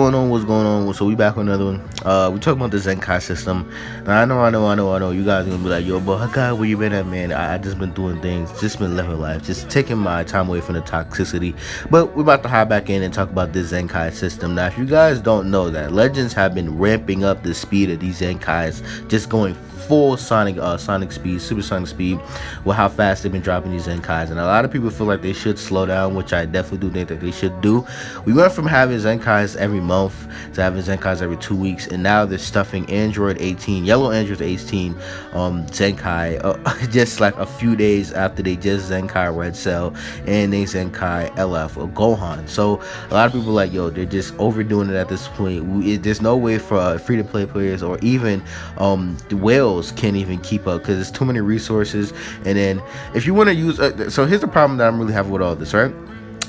What's going on? So we back on another one. We talking about the Zenkai system. Now I know. You guys are gonna be like, yo, but God, where you been at, man? I just been doing things, just been living life, just taking my time away from the toxicity. But we're about to hop back in and talk about this Zenkai system. Now, if you guys don't know that, Legends have been ramping up the speed of these Zenkais, just going full sonic speed, supersonic speed, with how fast they've been dropping these Zenkais. And a lot of people feel like they should slow down, which I definitely do think that they should do. We went from having Zenkais every month to having Zenkais every 2 weeks, and now they're stuffing Android 18, yellow Android 18, Zenkai, just like a few days after they just Zenkai Red Cell and they Zenkai LF or Gohan. So a lot of people are like, yo, they're just overdoing it at this point. There's no way for free-to-play players or even the whales can't even keep up because there's too many resources. And then if you want to use so here's the problem that I'm really having with all this, right?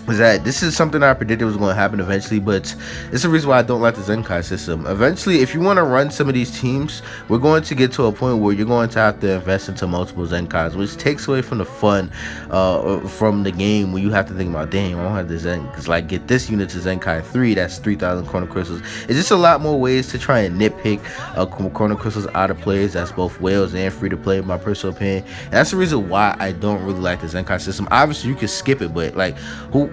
Is that this is something I predicted was going to happen eventually, but it's the reason why I don't like the Zenkai system. Eventually, if you want to run some of these teams, we're going to get to a point where you're going to have to invest into multiple Zenkais, which takes away from the fun from the game, when you have to think about, dang, I don't have the Zen, because like get this unit to Zenkai 3, that's 3,000 Chrono Crystals. It's just a lot more ways to try and nitpick Chrono Crystals out of players. That's both whales and free to play, in my personal opinion. And that's the reason why I don't really like the Zenkai system. Obviously, you can skip it, but like,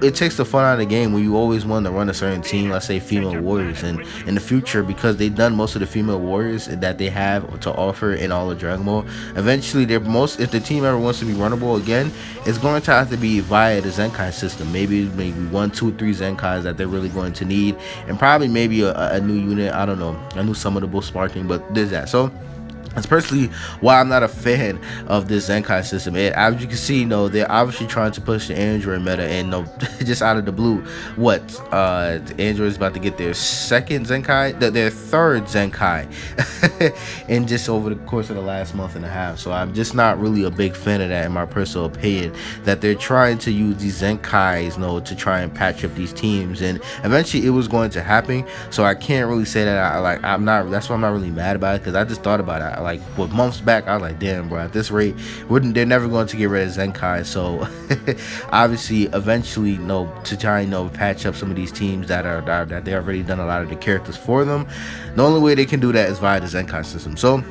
it takes the fun out of the game when you always want to run a certain team, let's say female warriors. And in the future, because they've done most of the female warriors that they have to offer in all of Dragon Ball, eventually if the team ever wants to be runnable again, it's going to have to be via the Zenkai system. Maybe 1, 2, 3 Zenkais that they're really going to need, and probably maybe a new unit, I don't know, a new summonable sparking, but there's that. So that's personally why I'm not a fan of this Zenkai system. As you can see, they're obviously trying to push the Android meta, and just out of the blue, the Android is about to get their second Zenkai, their third Zenkai, in just over the course of the last month and a half. So I'm just not really a big fan of that, in my personal opinion, that they're trying to use these Zenkais, to try and patch up these teams, and eventually it was going to happen. So I can't really say that I'm not. That's why I'm not really mad about it, because I just thought about it. Like with months back, I was like, damn, bro, at this rate, they're never going to get rid of Zenkai. So obviously, eventually, to try and patch up some of these teams that they already done a lot of the characters for them. The only way they can do that is via the Zenkai system. So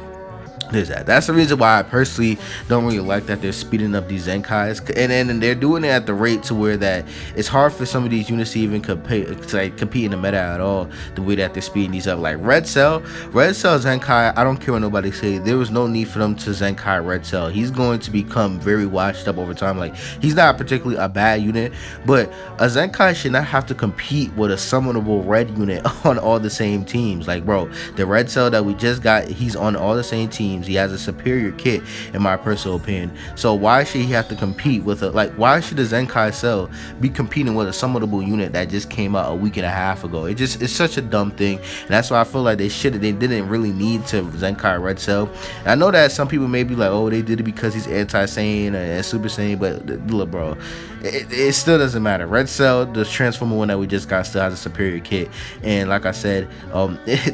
there's that. That's the reason why I personally don't really like that they're speeding up these Zenkais, and they're doing it at the rate to where that it's hard for some of these units to even compete in the meta at all, the way that they're speeding these up. Like Red Cell Zenkai, I don't care what nobody say, there was no need for them to Zenkai Red Cell. He's going to become very washed up over time. Like, he's not particularly a bad unit, but a Zenkai should not have to compete with a summonable red unit on all the same teams. Like, bro, the Red Cell that we just got, he's on all the same teams. He has a superior kit, in my personal opinion. So why should he have to compete with why should the Zenkai Cell be competing with a summonable unit that just came out a week and a half ago? It's such a dumb thing, and that's why I feel like they didn't really need to Zenkai Red Cell. And I know that some people may be like, oh, they did it because he's anti-Saiyan and Super Saiyan, but look, bro, it still doesn't matter. Red Cell, the Transformer one that we just got, still has a superior kit, and like I said,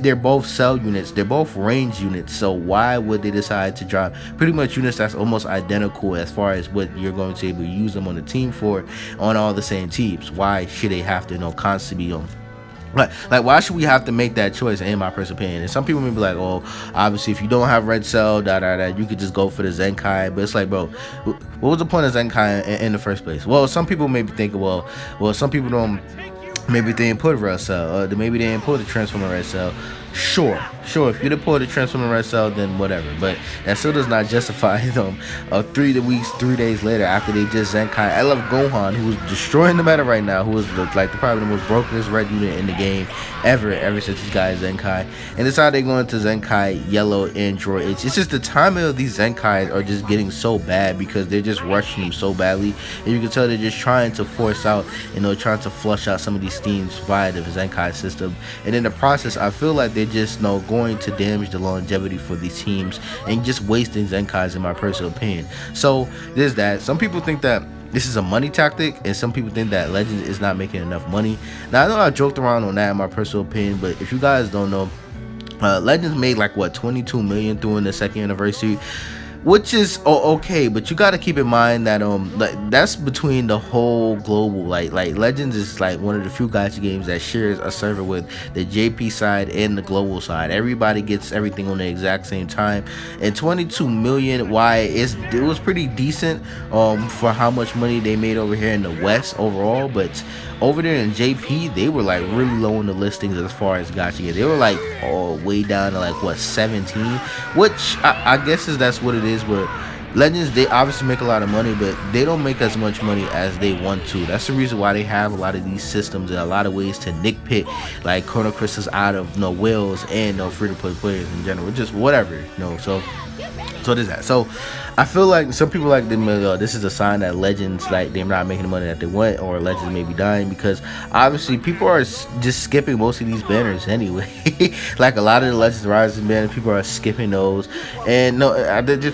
they're both cell units, they're both range units. So why would they decide to drop pretty much units that's almost identical as far as what you're going to be able to use them on the team for, on all the same teams? Why should they have to constantly be on? Like, why should we have to make that choice, in my personal opinion? And some people may be like, oh, obviously, if you don't have Red Cell, you could just go for the Zenkai. But it's like, bro, what was the point of Zenkai in the first place? Well, some people may be thinking, well, some people don't. Maybe they didn't put Red Cell, maybe they didn't put the Transformer Red Cell. Sure, if you didn't pull the Transformer Red Cell, then whatever, but that still does not justify them 3 days later, after they just Zenkai LF Gohan, who was destroying the meta right now, who was probably the most brokenest red unit in the game ever since these guys Zenkai, and it's how they going to Zenkai Yellow Android. It's just the timing of these Zenkais are just getting so bad, because they're just rushing them so badly, and you can tell they're just trying to force out, trying to flush out some of these teams via the Zenkai system, and in the process, I feel like they're just going to damage the longevity for these teams and just wasting Zenkais, in my personal opinion. So there's that. Some people think that this is a money tactic, and some people think that Legends is not making enough money. Now, I know I joked around on that, in my personal opinion, but if you guys don't know, Legends made like 22 million during the second anniversary. which is okay, but you got to keep in mind that like, that's between the whole global, like Legends is like one of the few gacha games that shares a server with the JP side and the global side. Everybody gets everything on the exact same time, and 22 million, why it was pretty decent for how much money they made over here in the West overall, but over there in JP they were like really low in the listings as far as gacha games. They were like way down to like what, 17, which I guess is that's what it is. Where Legends, they obviously make a lot of money, but they don't make as much money as they want to. That's the reason why they have a lot of these systems and a lot of ways to nitpick like Chrono Crystals out of whales and free to play players in general, just whatever, so there's that. So I feel like some people like them. This is a sign that Legends, like, they're not making the money that they want, or Legends may be dying, because obviously people are just skipping most of these banners anyway. Like a lot of the Legends Rising banners, people are skipping those, and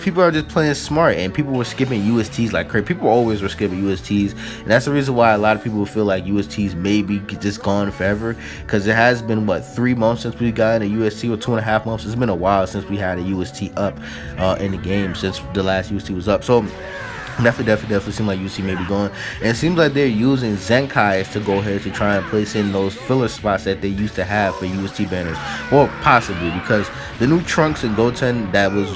people are just playing smart, and people were skipping USTs like crazy. People always were skipping USTs, and that's the reason why a lot of people feel like USTs may be just gone forever, because it has been what, 3 months since we got a UST, or 2.5 months. It's been a while since we had a UST up in the game, since the last UST was up. So definitely seem like UC may be going, and it seems like they're using Zenkais to go ahead to try and place in those filler spots that they used to have for UST banners, or possibly because the new Trunks and Goten that was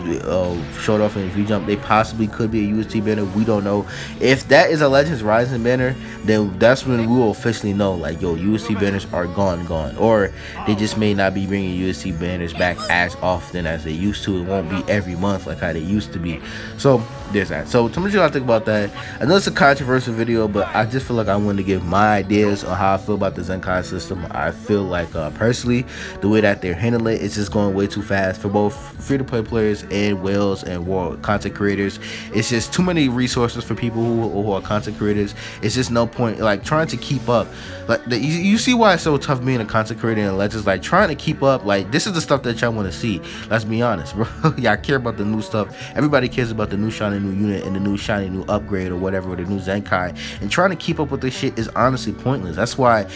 showed off in V-Jump, they possibly could be a UST banner. We don't know. If that is a Legends Rising banner, then that's when we will officially know, like, yo, UST banners are gone, or they just may not be bringing UST banners back as often as they used to. It won't be every month like how they used to be. So there's that. So tell me what y'all think about that. I know it's a controversial video, but I just feel like I wanted to give my ideas on how I feel about the Zenkai system. I feel like personally, the way that they're handling it, it's just going way too fast for both free-to-play players and whales and world content creators. It's just too many resources for people who are content creators. It's just no point like trying to keep up. Like you see why it's so tough being a content creator in Legends. Like trying to keep up. Like this is the stuff that y'all want to see. Let's be honest, bro. Y'all care about the new stuff. Everybody cares about the new shiny new unit and the new shiny new upgrade or whatever, or the new Zenkai. And trying to keep up with this shit is honestly pointless. That's why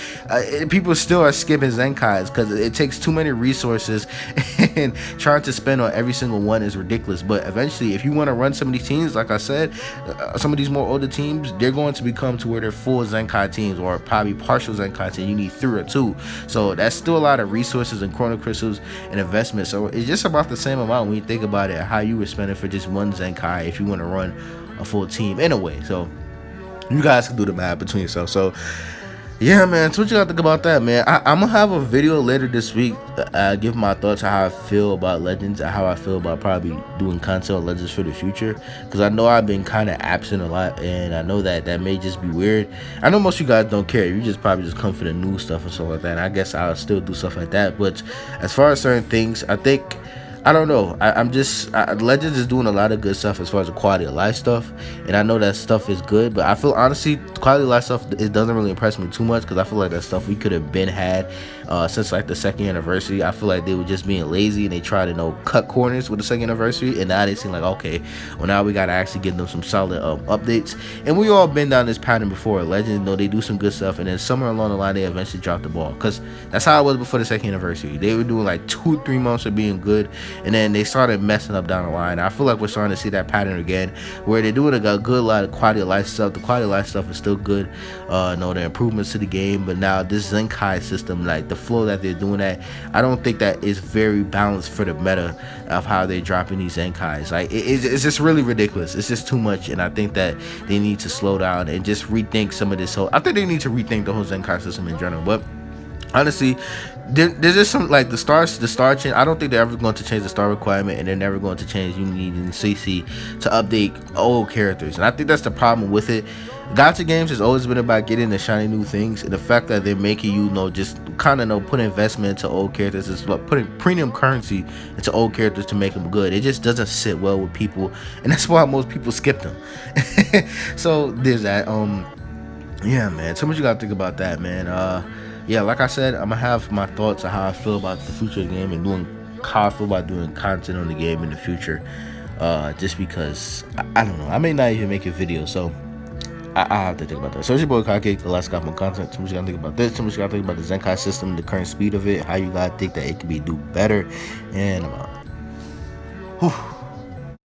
people still are skipping Zenkais, because it takes too many resources, and trying to spend on every single one is ridiculous. But eventually, if you want to run some of these teams, like I said, some of these more older teams, they're going to become to where they're full Zenkai teams, or probably partial Zenkai teams. You need 3 or 2. So that's still a lot of resources and Chrono Crystals and investment. So it's just about the same amount when you think about it, how you were spending for just one Zenkai if you want to run a full team in a way. So you guys can do the math between yourselves. So yeah, man, so what you gotta think about that, man? I'm gonna have a video later this week, give my thoughts on how I feel about Legends and how I feel about probably doing content on Legends for the future, because I know I've been kind of absent a lot, and I know that may just be weird. I know most of you guys don't care. You just probably just come for the new stuff and stuff like that, and I guess I'll still do stuff like that. But as far as certain things, I don't know. Legends is doing a lot of good stuff as far as the quality of life stuff, and I know that stuff is good. But I feel honestly, quality of life stuff, it doesn't really impress me too much, because I feel like that stuff we could have been had since like the 2nd anniversary. I feel like they were just being lazy, and they tried to cut corners with the 2nd anniversary, and now they seem like, okay, well now we gotta actually give them some solid updates. And we all been down this pattern before. Legends, they do some good stuff, and then somewhere along the line they eventually drop the ball, because that's how it was before the 2nd anniversary. They were doing like 2-3 months of being good, and then they started messing up down the line. I feel like we're starting to see that pattern again, where they're doing a good lot of quality of life stuff. The quality of life stuff is still good, the improvements to the game, but now this Zenkai system, like the flow that they're doing that, I don't think that is very balanced for the meta of how they're dropping these Zenkais. Like it's just really ridiculous. It's just too much, and I think that they need to slow down and just rethink some of this I think they need to rethink the whole Zenkai system in general. But honestly, there's just some, like the star change. I don't think they're ever going to change the star requirement, and they're never going to change you needing CC to update old characters. And I think that's the problem with it. Gacha games has always been about getting the shiny new things, and the fact that they're making you just kind of put investment into old characters is like putting premium currency into old characters to make them good. It just doesn't sit well with people, and that's why most people skip them. So there's that. Yeah, man, so much you gotta think about that, man. Yeah, like I said, I'm gonna have my thoughts on how I feel about the future of the game, and how I feel about doing content on the game in the future. Just because I don't know, I may not even make a video, so I have to think about that. So it's your boy Kake, the last guy from content. So much you gotta think about this. So much you gotta think about the Zenkai system, the current speed of it, how you gotta think that it could be do better, and I'm out. Whew.